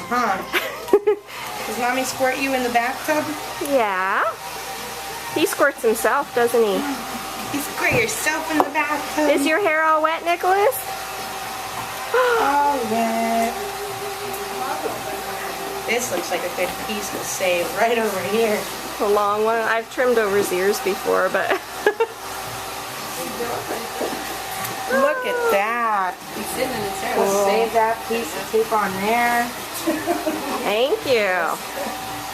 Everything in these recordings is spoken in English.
huh? Does Mommy squirt you in the bathtub? Yeah. He squirts himself, doesn't he? You squirt yourself in the bathtub. Is your hair all wet, Nicholas? All wet. This looks like a good piece to save right over here. A long one. I've trimmed over his ears before, but... Look at that. He's sitting in his hair. We'll save that piece of tape on there. Thank you.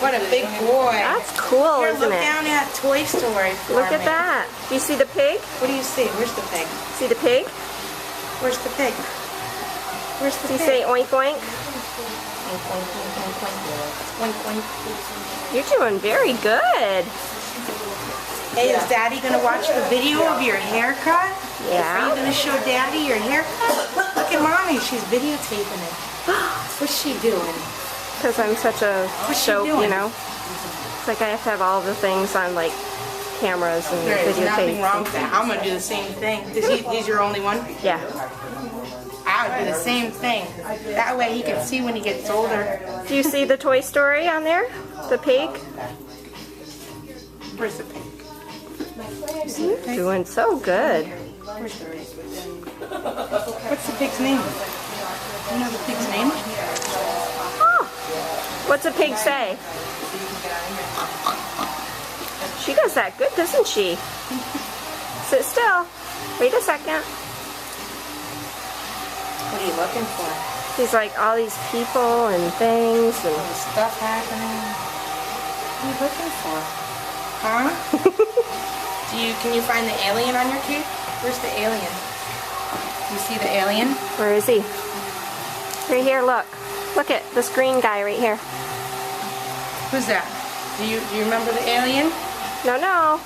What a big boy. That's cool, Here, isn't look it? down at Toy Story for Look me. at that. Do you see the pig? What do you see? Where's the pig? See the pig? Where's the pig? Where's the Do you pig? say oink oink? Oink, oink, oink, oink, oink. Oink, oink. You're doing very good. Hey, is Daddy going to watch the video of your haircut? Are you Yeah. going to show Daddy your haircut? Look at Mommy. She's videotaping it. What's she doing? Because I'm such a What's she soap, you doing? know. It's like I have to have all the things on like cameras and There is nothing videotapes. wrong with that. I'm going to do the same thing. He's your only one? Yeah. I would do the same thing. That way he can see when he gets older. Do you see the Toy Story on there? The pig? Where's the pig? You're doing so good. Where's the pig? What's the pig's name? You know the pig's name? Oh. What's a pig say? She does that good, doesn't she? Sit still. Wait a second. What are you looking for? She's like all these people and things and All the stuff happening. What are you looking for? Huh? Can you find the alien on your cape? Where's the alien? Do you see the alien? where is he? Right here, look. Look at this green guy right here. Who's that? Do you remember the alien? No, no.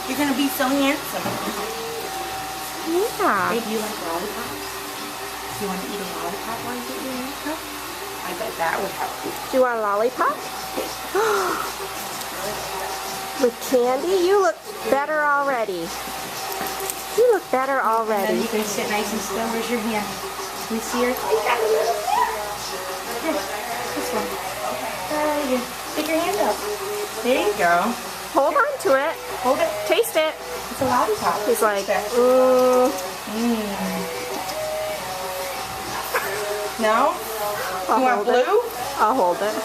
You're gonna be so handsome. Yeah. Hey, do you like lollipops? Do you want to eat a lollipop while you get your haircut? I bet that would help. Do you want a lollipop? With candy? You look better already. You look better And then already. you can sit nice and still. Where's your hand? Can you see her? You got it. Here, this one. Right here. Stick your hand up. There you go. Hold on to it. Hold it. Taste it. It's a lollipop. He's like, Taste it. mm, No? I'll You want hold it. blue? I'll hold it.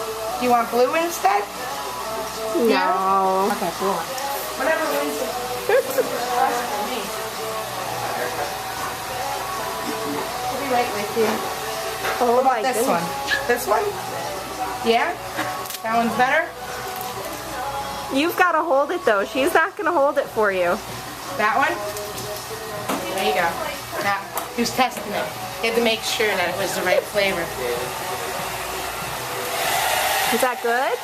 You want blue instead? No. Okay, blue. Whatever wins it. I'll be right with you. Oh my This goodness. one. This one? Yeah? That one's better? You've got to hold it though. She's not going to hold it for you. That one? There you go. Now, who's testing it? You had to make sure that it was the right flavor. Is that good?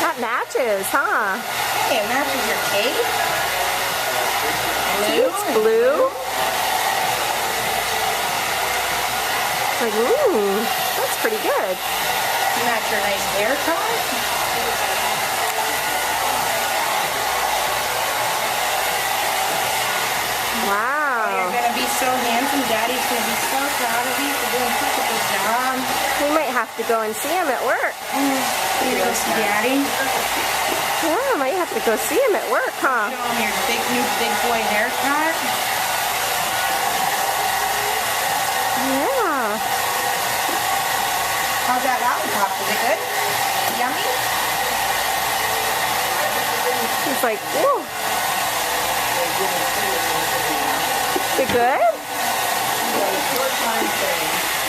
That matches, huh? Hey, it matches your cake? Blue? It's blue. Like, that's pretty good. You match your nice haircut? Wow. You're going to be so handsome. Daddy's going to be so proud of you for doing such a good job. We might have to go and see him at work. You go see Daddy. Yeah, might have to go see him at work, huh? Show him your new big boy haircut. Yeah. How's that lollipop? Is it good? Yummy? He's like, whoa. Is it good?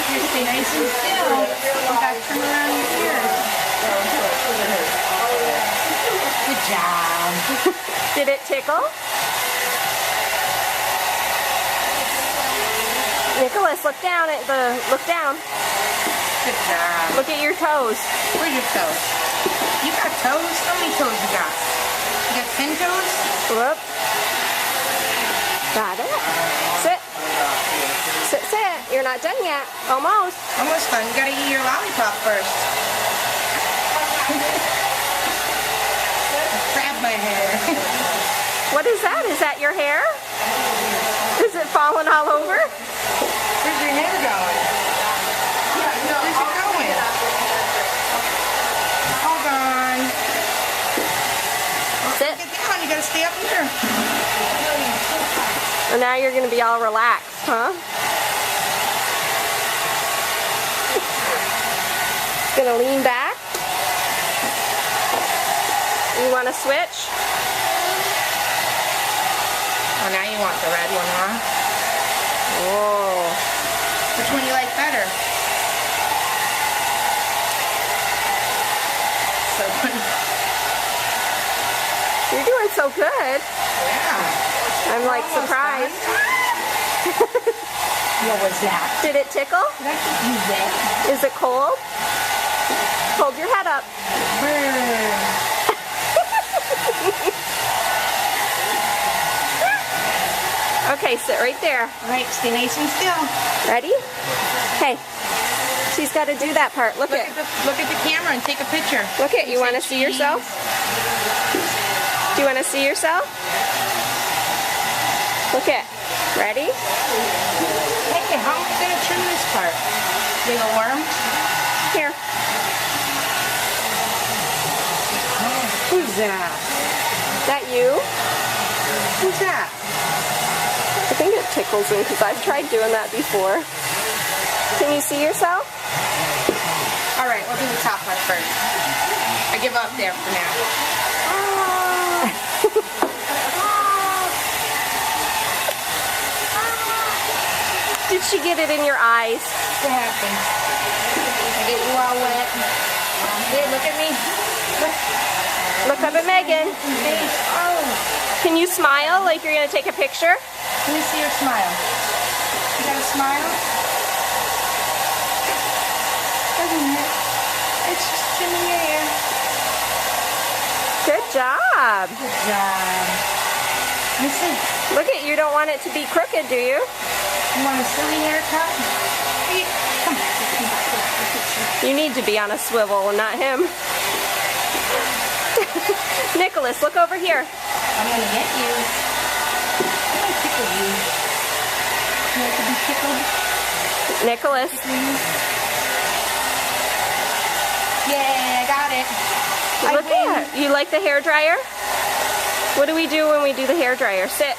You stay nice and still. You got to turn around your ears. Good job. Did it tickle? Nicholas, look down at look down. Good job. Look at your toes. Where's your toes? You got toes? How many toes you got? You got 10 toes? Whoop. Got it. Sit. Sit, sit. You're not done yet. Almost. Almost done. You gotta eat your lollipop first. Grab my hair. What is that? Is that your hair? Is it falling all over? Where's your hair going? Where's it going? Hold on. Sit. Get down. You gotta stay up here. And now you're gonna be all relaxed, huh? Gonna lean back. You wanna switch? Oh, now you want the red one, huh? Whoa. Which one you like better? So funny. You're doing so good. Yeah. I'm like Almost surprised. done. What was that? Did it tickle? Did I just use that? Is it cold? Hold your head up. Okay, sit right there. All right, stay nice and still. Ready? Hey, she's got to do that part. Look Look it. at the camera and take a picture. Look it. You want to see yourself? Do you want to see yourself? Look it. Ready? Hey, how am I gonna trim this part? Little worm? Here. Who's that? Is that you? Who's that? I think it tickles me because I've tried doing that before. Can you see yourself? All right, we'll do the top part first. I give up there for now. Did she get it in your eyes? What happened? I get you all wet. Hey, look at me. Look up at Megan. Oh. Can you smile like you're going to take a picture? Let me see your smile. You got a smile? Doesn't it? It's just trimming your hair. Good job. Good job. Let me see. Look at you. Don't want it to be crooked, do you? You want a silly haircut? Hey, come on. You need to be on a swivel and not him. Nicholas, look over here. I'm going to get you. I'm going to tickle you. You like to be tickled? Nicholas. Yeah, I got it. Look at you. Like the hair dryer? What do we do when we do the hair dryer? Sit.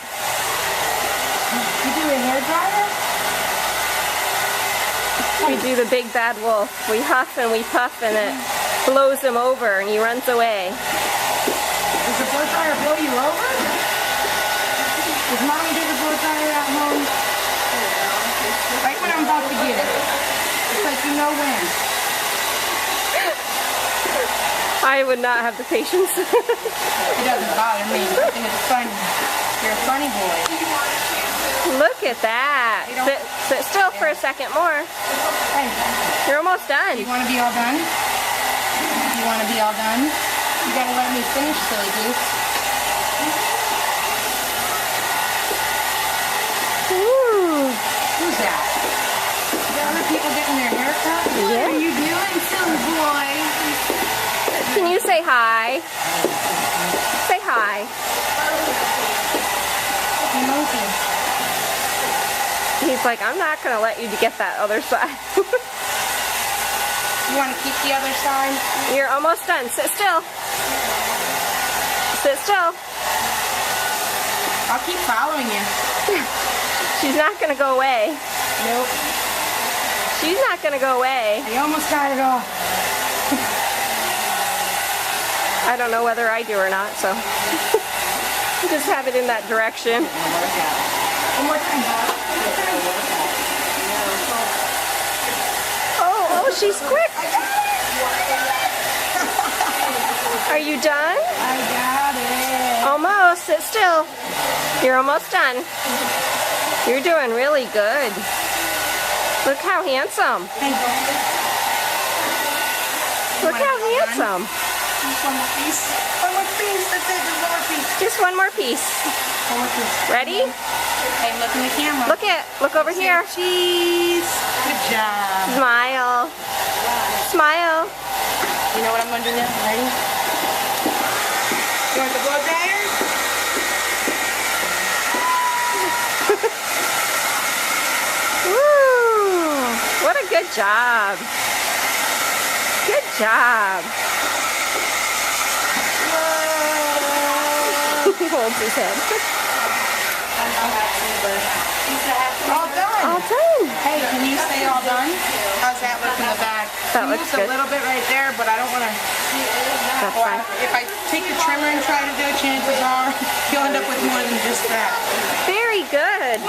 You do a hair dryer? We do the big bad wolf. We huff and we puff and it blows him over and he runs away. Does the blow dryer blow you over? Does Mommy do the blow dryer at home? Right when I'm about to get it. It's like you know when. I would not have the patience. It doesn't bother me. I think it's funny. You're a funny boy. Look at that. Sit still for a second more. Hey, You're almost done. you want to be all done? You want to be all done? You gotta let me finish, silly goose. Ooh. Who's that? Is there other people getting their hair cut? Yeah. What are you doing, silly boy? Can you say hi? Say hi. Monkey. He's like, I'm not going to let you get that other side. You want to keep the other side? You're almost done. Sit still. Sit still. I'll keep following you. She's not going to go away. Nope. She's not going to go away. I almost got it all. I don't know whether I do or not, so just have it in that direction. One more time. Oh, she's quick. Are you done? I got it. Almost. Sit still. You're almost done. You're doing really good. Look how handsome. Hey. Look how handsome. Just one more piece. One more piece. That's it. Just one more piece. Just one more piece. One more piece. Ready? Hey, look in the camera. Look over here. Cheese. Good job. Smile. Smile. You know what I'm going to do now? Ready? You want the blow dryer? Good job. Good job. He holds his head. All done. All done. Hey, can you say all done? How's that look in the bag? That You looks used good. a little bit right there, but I don't want to. That's fine. If I take the trimmer and try to do it, chances are you'll end up with more than just that. Very good.